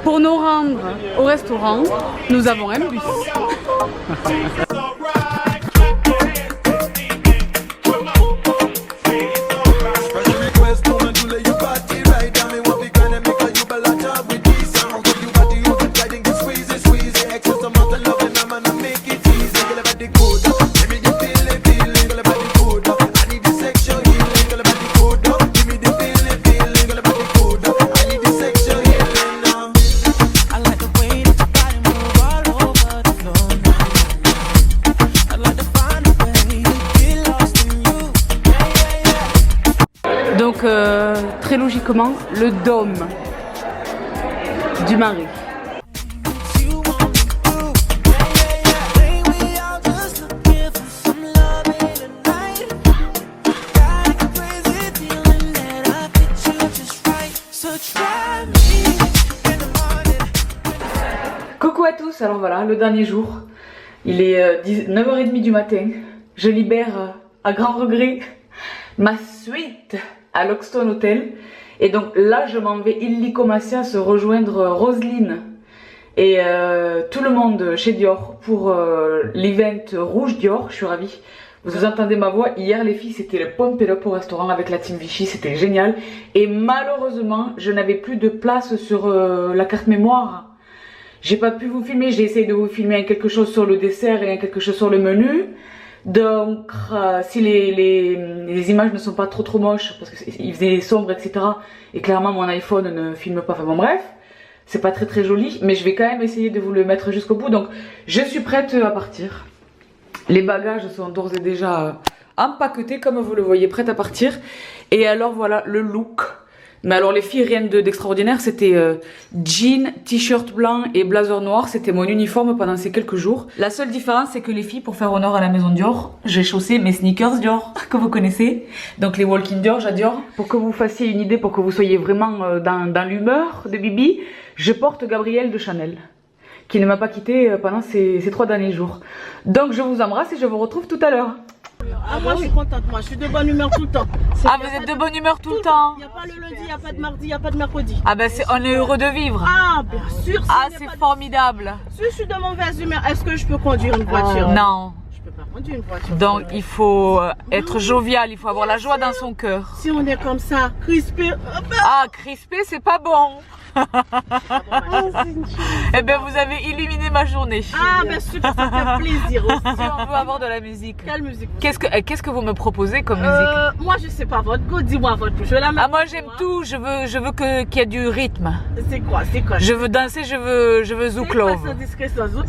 Pour nous rendre au restaurant, nous avons un bus. très logiquement, le dôme du Marais. Coucou à tous, alors voilà, le dernier jour, il est 9h30 du matin, je libère à grand regret ma suite à l'Hoxton Hotel et donc là je m'en vais illico Macias rejoindre Roselyne et tout le monde chez Dior pour l'event Rouge Dior, je suis ravie. Vous entendez ma voix, hier les filles c'était le pump it up au restaurant avec la team Vichy, c'était génial et malheureusement je n'avais plus de place sur la carte mémoire. J'ai pas pu vous filmer, j'ai essayé de vous filmer quelque chose sur le dessert et quelque chose sur le menu. Donc si les images ne sont pas trop moches, parce qu'il faisait sombre etc. Et clairement mon iPhone ne filme pas, enfin bon bref. C'est pas très joli, mais je vais quand même essayer de vous le mettre jusqu'au bout. Donc je suis prête à partir. Les bagages sont d'ores et déjà empaquetés comme vous le voyez, prêtes à partir. Et alors voilà le look. Mais alors les filles, rien d'extraordinaire, c'était jean, t-shirt blanc et blazer noir, c'était mon uniforme pendant ces quelques jours. La seule différence c'est que les filles, pour faire honneur à la maison Dior, j'ai chaussé mes sneakers Dior, que vous connaissez, donc les walk-in Dior, j'adore. Pour que vous fassiez une idée, pour que vous soyez vraiment dans l'humeur de Bibi, je porte Gabrielle de Chanel, qui ne m'a pas quitté pendant ces 3 derniers jours. Donc je vous embrasse et je vous retrouve tout à l'heure. Ah, moi je suis contente, moi je suis de bonne humeur tout le temps. Ah, vous êtes de bonne humeur tout le temps? Il n'y a pas le lundi, il n'y a pas de mardi, il n'y a pas de mercredi. Ah ben on est heureux de vivre. Ah bien sûr. Ah c'est formidable. Si je suis de mauvaise humeur, est-ce que je peux conduire une voiture? Non. Je peux pas conduire une voiture. Donc il faut être jovial, il faut avoir la joie dans son cœur. Si on est comme ça, crispé. Ah crispé c'est pas bon. Eh bien vous avez illuminé ma journée. Ah ben super, ça fait plaisir aussi. Si on veut avoir de la musique. Quelle musique? Qu'est-ce que vous me proposez comme musique? Moi je sais pas votre goût, dis-moi votre goût. Je vais la mettre. Ah moi j'aime tout, je veux qu'il y ait du rythme. C'est quoi? C'est quoi? Je veux danser, je veux zouk love. C'est quoi, discrétion, zouk?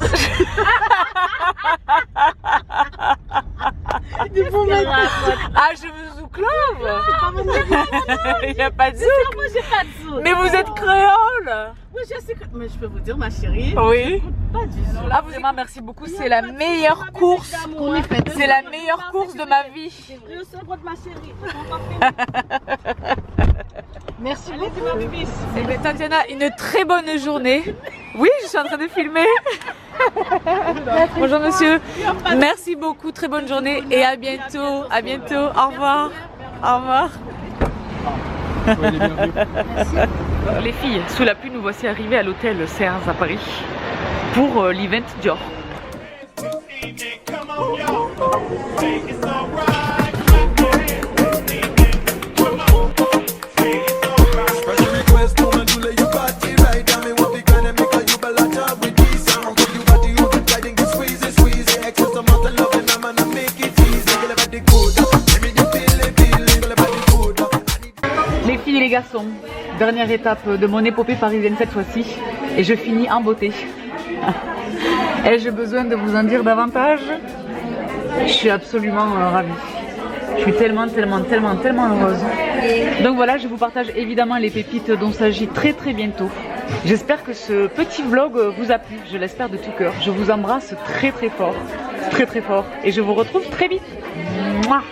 Ah je veux zouk love. Il n'y a pas de zouk. Moi j'ai pas de zouk. Mais vous êtes créole. Oui, je sais que... Mais je peux vous dire, ma chérie. Oui. Pas du tout. Ah, vraiment, merci beaucoup. C'est la meilleure course qu'on ait faite. C'est la meilleure course de ma vie. Je sais votre ma chérie. Merci beaucoup. Eh bien, Tatiana, une très bonne journée. Oui, je suis en train de filmer. Bonjour, monsieur. Merci beaucoup. Très bonne journée et à bientôt. À bientôt. Au revoir. Au revoir. Les filles, sous la pluie, nous voici arrivés à l'hôtel Sears à Paris pour l'event Dior. Les filles et les garçons, dernière étape de mon épopée parisienne cette fois-ci et je finis en beauté. Ai-je besoin de vous en dire davantage? Je suis absolument ravie. Je suis tellement heureuse. Donc voilà, je vous partage évidemment les pépites dont il s'agit très bientôt. J'espère que ce petit vlog vous a plu, je l'espère de tout cœur. Je vous embrasse très fort et je vous retrouve très vite. Mouah.